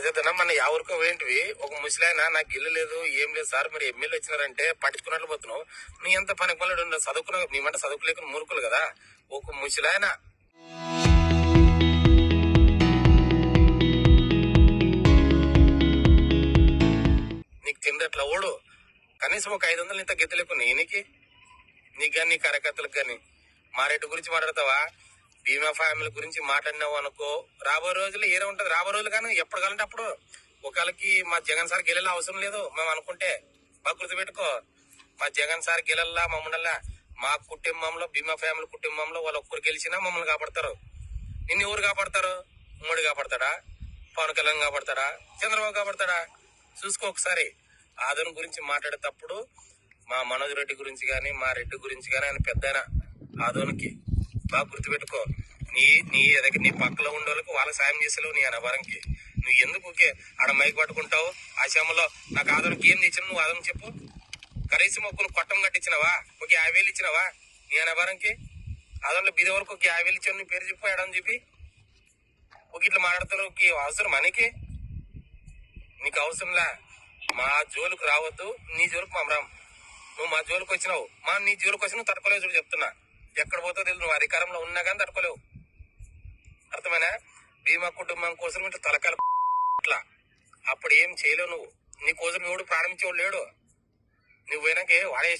పరిస్థితి మన ఎవరికో ఏంటివి ఒక ముసలాయన నాకు ఇల్లు లేదు ఏం లేదు సార్ మీరు ఎమ్మెల్యే వచ్చినారంటే పట్టించుకున్నట్లు పోతున్నావు. నీ ఎంత పని పనులు చదువుకున్న మేమంటే చదువుకోలేక మూర్ఖులు కదా. ఒక ముసలాయన నీకు తిందట్లా ఓడు కనీసం ఒక 500 ఇంత గెత్తి లేకున్నా ఈయనకి నీకు కానీ నీ కార్యకర్తలకు కానీ మారెడ్డి గురించి మాట్లాడతావా? బీమా ఫ్యామిలీ గురించి మాట్లాడినావు అనుకో, రాబోయే రోజులు ఏరే ఉంటది. రాబోయే రోజులు కానీ ఎప్పుడు కావాలంటే అప్పుడు. ఒకళ్ళకి మా జగన్ సార్ గెలెలా అవసరం లేదు మేము అనుకుంటే బాగా గుర్తుపెట్టుకో. మా జగన్ సార్ గెలల్లా మమ్మల్ని మా కుటుంబంలో బీమా ఫ్యామిలీ కుటుంబంలో వాళ్ళు ఒక్కరు గెలిచినా మమ్మల్ని కాపాడతారు. నిన్ను ఎవరు కాపాడతారు? మోడీ కాపాడతాడా? పవన్ కళ్యాణ్ కాపాడతాడా? చంద్రబాబు కాపాడతాడా? చూసుకో ఒకసారి. ఆదరణ గురించి మాట్లాడేటప్పుడు మా మనోజ్ రెడ్డి గురించి గాని మా రెడ్డి గురించి గాని ఆయన పెద్ద ఆదోనికి బాగా గుర్తుపెట్టుకో. నీ పక్కలో ఉండే వాళ్ళకి వాళ్ళకి సాయం చేసేలేవు నీ అనవరంకి. నువ్వు ఎందుకు ఓకే ఆడ మైక్ పట్టుకుంటావు? ఆ శ్రమలో నాకు ఆదోనికి ఏం ఇచ్చిన నువ్వు ఆదరణ చెప్పు. కనీసం ఒక్కరు కొట్టం కట్టించినవా? ఒక 50,000 ఇచ్చినవా నీ అనవరంకి? ఆదోలో బీద వరకు ఒక 50,000 ఇచ్చావు నీ పేరు చెప్పు ఎడని చెప్పి. ఒక ఇట్లా మాట్లాడతారు అవసరం మనకి? నీకు అవసరంలా. మా జోలికి రావద్దు, నీ జోలికి మా రామ్. నువ్వు మా జోలికి వచ్చినావు, నీ జోలికి వచ్చి నువ్వు తట్టుకోలేవు. చూడు చెప్తున్నా, ఎక్కడ పోతావు తెలియదు. నువ్వు అధికారంలో ఉన్నా కానీ తట్టుకోలేవు. అర్థమైనా? బీమా కుటుంబం కోసం ఇట్లా తలకాల అట్లా అప్పుడు ఏం చేయలేవు నువ్వు. నీ కోసం ఎవడు ప్రారంభించేవాడు లేడు. నువ్వు పోయినాకే వాడే